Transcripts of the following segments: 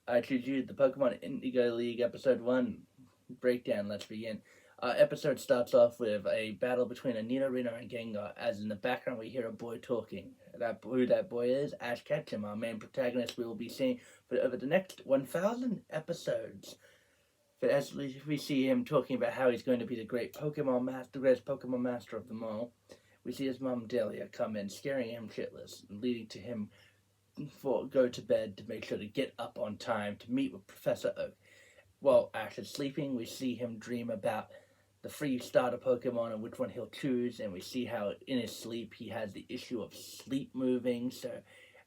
I choose you, the Pokemon Indigo League Episode 1 breakdown. Let's begin. Episode starts off with a battle between a Nidorino and Gengar, as in the background we hear a boy talking. Who that boy is, Ash Ketchum, our main protagonist we will be seeing for over the next 1,000 episodes. But as we see him talking about how he's going to be the greatest Pokemon master of them all, we see his mom Delia come in, scaring him shitless, leading to him go to bed to make sure to get up on time to meet with Professor Oak. While Ash is sleeping, we see him dream about the free starter Pokemon and which one he'll choose, and we see how in his sleep he has the issue of sleep moving. So,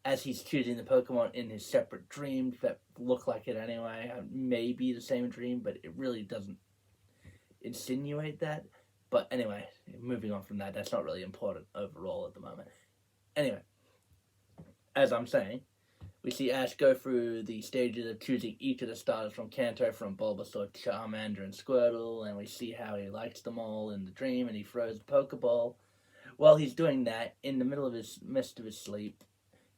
as he's choosing the Pokemon in his separate dreams that look like it anyway, may be the same dream, but it really doesn't insinuate that. But anyway, moving on from that, that's not really important overall at the moment. Anyway, as I'm saying, we see Ash go through the stages of choosing each of the starters from Kanto, from Bulbasaur, Charmander, and Squirtle, and we see how he likes them all in the dream, and he throws the Pokeball. While he's doing that, in the middle of his midst of his sleep,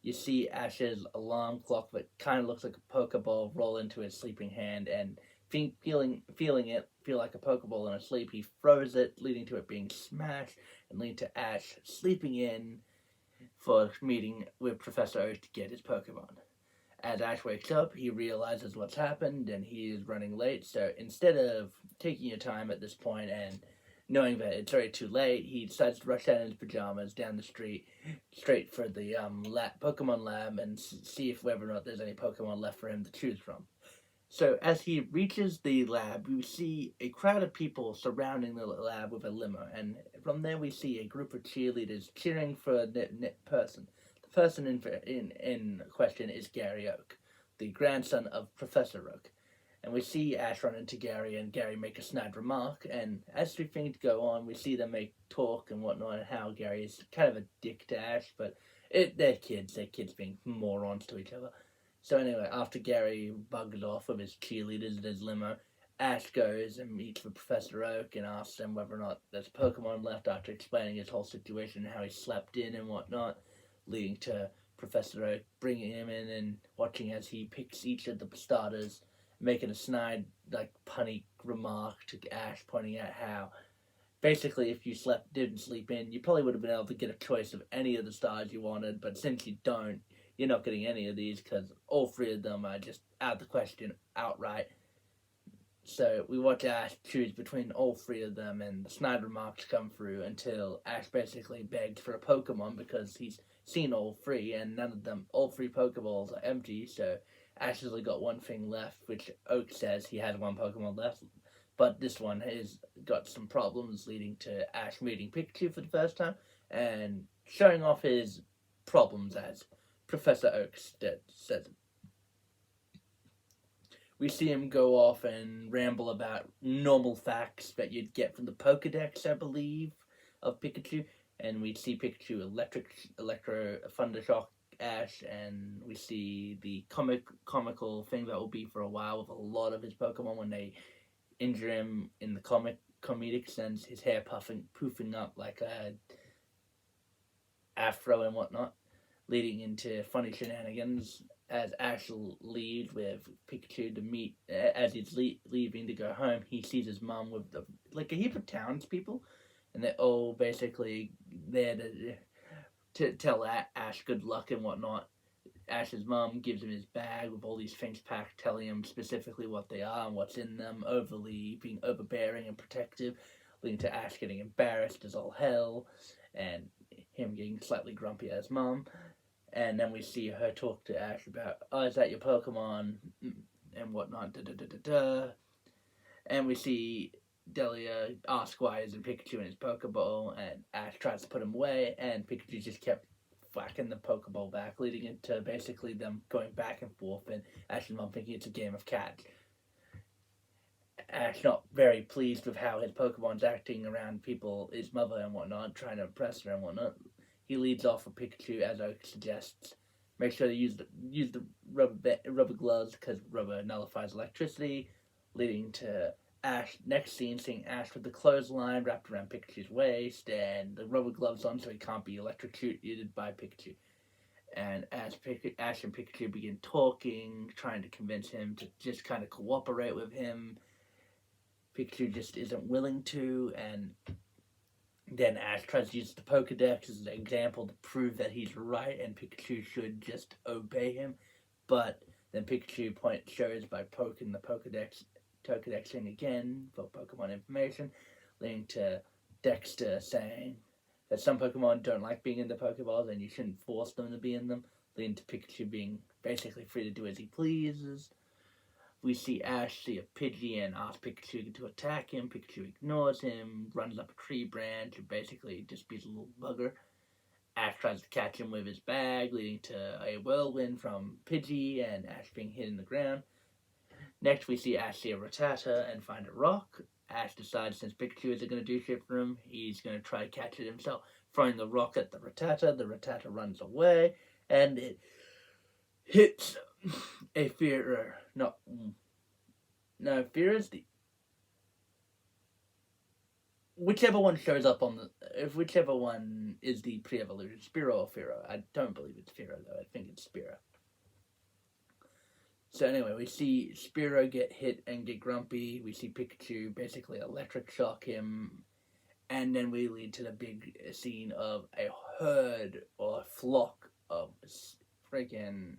you see Ash's alarm clock that kind of looks like a Pokeball roll into his sleeping hand, and feeling it feel like a Pokeball in his sleep, he throws it, leading to it being smashed, and leading to Ash sleeping in for meeting with Professor Oak to get his Pokemon. As Ash wakes up, he realizes what's happened and he is running late, so instead of taking your time at this point and knowing that it's already too late, he decides to rush out in his pajamas down the street, straight for the Pokemon lab, and see if whether or not there's any Pokemon left for him to choose from. So as he reaches the lab, we see a crowd of people surrounding the lab with a limo, and from there we see a group of cheerleaders cheering for a person. The person in question is Gary Oak, the grandson of Professor Oak. And we see Ash run into Gary, and Gary make a snide remark, and as the things go on, we see them make talk and whatnot, and how Gary is kind of a dick to Ash, but they're kids being morons to each other. So anyway, after Gary bugged off with his cheerleaders in his limo, Ash goes and meets with Professor Oak and asks him whether or not there's Pokemon left, after explaining his whole situation, how he slept in and whatnot, leading to Professor Oak bringing him in and watching as he picks each of the starters, making a snide, punny remark to Ash, pointing out how basically if you didn't sleep in, you probably would have been able to get a choice of any of the stars you wanted, but since you don't, you're not getting any of these because all three of them are just out of the question outright. So we watch Ash choose between all three of them, and the snide remarks come through until Ash basically begs for a Pokemon because he's seen all three, and all three Pokeballs are empty, so Ash has only got one thing left, which Oak says he has one Pokemon left, but this one has got some problems, leading to Ash meeting Pikachu for the first time, and showing off his problems as Professor Oak says it. We see him go off and ramble about normal facts that you'd get from the Pokedex, I believe, of Pikachu. And we see Pikachu Electro Thundershock Ash, and we see the comical thing that will be for a while with a lot of his Pokemon when they injure him in the comedic sense, his hair poofing up like a afro and whatnot, leading into funny shenanigans as Ash leaves with Pikachu to meet. As he's leaving to go home, he sees his mom with a heap of townspeople, and they're all basically there to tell Ash good luck and whatnot. Ash's mom gives him his bag with all these things packed, telling him specifically what they are and what's in them, being overbearing and protective, leading to Ash getting embarrassed as all hell, and him getting slightly grumpy at his mom. And then we see her talk to Ash about, is that your Pokemon? And whatnot, And we see Delia ask why isn't Pikachu in his Pokeball, and Ash tries to put him away, and Pikachu just kept whacking the Pokeball back, leading into basically them going back and forth, and Ash's mom thinking it's a game of catch. Ash not very pleased with how his Pokemon's acting around people, his mother and whatnot, trying to impress her and whatnot. He leads off with Pikachu, as Oak suggests. Make sure to use the rubber gloves because rubber nullifies electricity, leading to Ash. Next scene, seeing Ash with the clothesline wrapped around Pikachu's waist and the rubber gloves on so he can't be electrocuted by Pikachu. And as Ash and Pikachu begin talking, trying to convince him to just kind of cooperate with him, Pikachu just isn't willing to, and then Ash tries to use the Pokedex as an example to prove that he's right and Pikachu should just obey him. But then Pikachu shows by poking the Pokedex in again for Pokemon information, leading to Dexter saying that some Pokemon don't like being in the Pokeballs and you shouldn't force them to be in them, leading to Pikachu being basically free to do as he pleases. We see Ash see a Pidgey and ask Pikachu to attack him. Pikachu ignores him, runs up a tree branch, and basically just beats a little bugger. Ash tries to catch him with his bag, leading to a whirlwind from Pidgey and Ash being hit in the ground. Next, we see Ash see a Rattata and find a rock. Ash decides since Pikachu isn't going to do shit for him, he's going to try to catch it himself. Throwing the rock at the Rattata runs away, and it hits a Fearer. No, Fear is the... Whichever one shows up on the... Whichever one is the pre-evolution, Spearow or Fearow. I don't believe it's Fearow, though. I think it's Spearow. So anyway, we see Spearow get hit and get grumpy. We see Pikachu basically electric shock him. And then we lead to the big scene of a herd or a flock of freaking...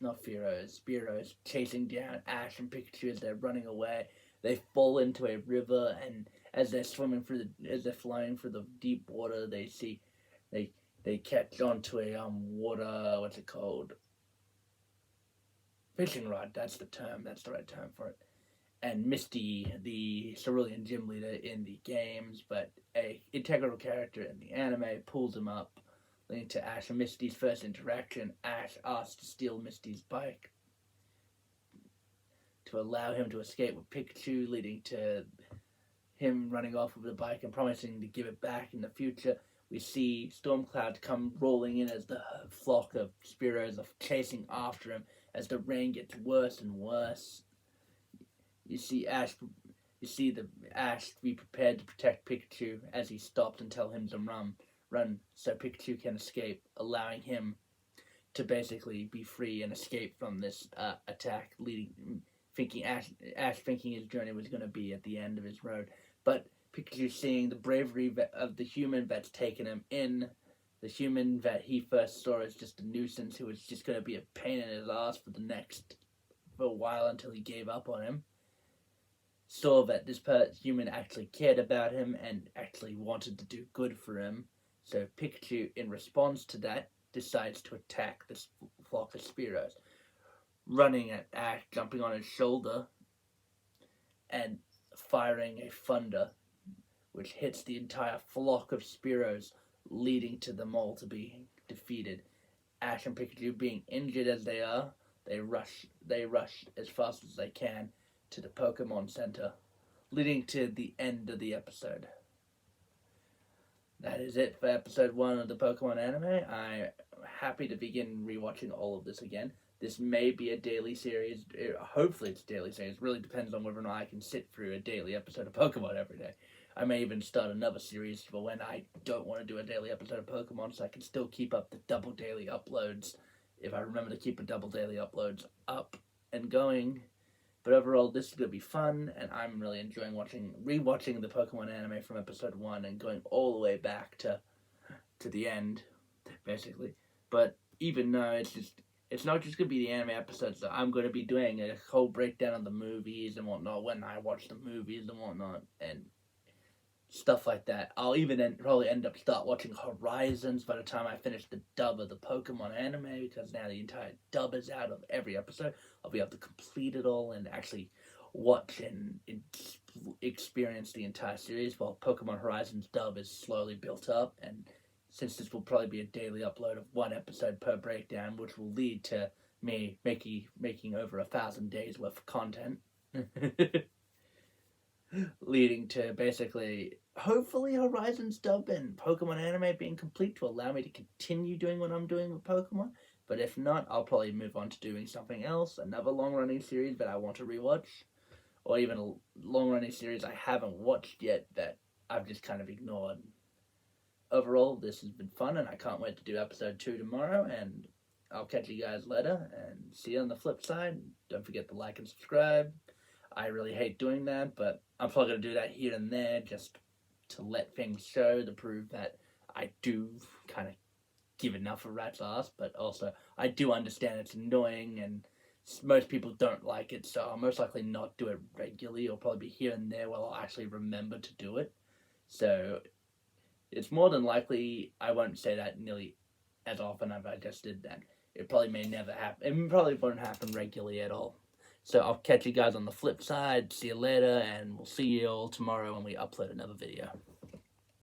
Not Fearows, Spearows chasing down Ash and Pikachu as they're running away. They fall into a river, and as they're flying through the deep water, they catch onto a water, what's it called? Fishing rod. That's the term. That's the right term for it. And Misty, the Cerulean gym leader in the games, but a integral character in the anime, pulls him up. Leading to Ash and Misty's first interaction. Ash asks to steal Misty's bike to allow him to escape with Pikachu, leading to him running off with the bike and promising to give it back in the future. We see Stormcloud come rolling in as the flock of Spearows are chasing after him as the rain gets worse and worse. You see Ash be prepared to protect Pikachu as he stops and tell him to run so Pikachu can escape, allowing him to basically be free and escape from this attack, Ash thinking his journey was going to be at the end of his road. But Pikachu, seeing the bravery of the human that's taken him in, the human that he first saw as just a nuisance who was just going to be a pain in his ass for a while until he gave up on him, saw that this human actually cared about him and actually wanted to do good for him. So Pikachu, in response to that, decides to attack this flock of Spearows, running at Ash, jumping on his shoulder, and firing a thunder, which hits the entire flock of Spearows, leading to them all to be defeated. Ash and Pikachu, being injured as they are, they rush as fast as they can to the Pokemon Center, leading to the end of the episode. That is it for episode 1 of the Pokemon anime. I'm happy to begin rewatching all of this again. This may be a daily series. Hopefully it's a daily series. It really depends on whether or not I can sit through a daily episode of Pokemon every day. I may even start another series for when I don't want to do a daily episode of Pokemon, so I can still keep up the double daily uploads if I remember to keep the double daily uploads up and going. But overall, this is going to be fun, and I'm really enjoying rewatching the Pokemon anime from episode 1 and going all the way back to the end, basically. But even though it's not just going to be the anime episodes, so I'm going to be doing a whole breakdown of the movies and whatnot when I watch the movies and whatnot, and stuff like that. I'll even probably start watching Horizons by the time I finish the dub of the Pokemon anime, because now the entire dub is out of every episode. I'll be able to complete it all and actually watch and experience the entire series while Pokemon Horizons dub is slowly built up. And since this will probably be a daily upload of 1 episode per breakdown, which will lead to me making over 1,000 days worth of content. Leading to basically, hopefully, Horizons dub and Pokemon anime being complete to allow me to continue doing what I'm doing with Pokemon. But if not, I'll probably move on to doing something else, another long-running series that I want to rewatch, or even a long-running series I haven't watched yet that I've just kind of ignored. overall, this has been fun, and I can't wait to do episode 2 tomorrow, and I'll catch you guys later, and see you on the flip side. Don't forget to like and subscribe. I really hate doing that, but I'm probably going to do that here and there just to let things show, to prove that I do kind of give enough a rat's ass, but also I do understand it's annoying and most people don't like it, so I'll most likely not do it regularly. It'll probably be here and there where I'll actually remember to do it. So it's more than likely I won't say that nearly as often as I just did that. It probably may never happen. It probably won't happen regularly at all. So I'll catch you guys on the flip side. See you later, and we'll see you all tomorrow when we upload another video.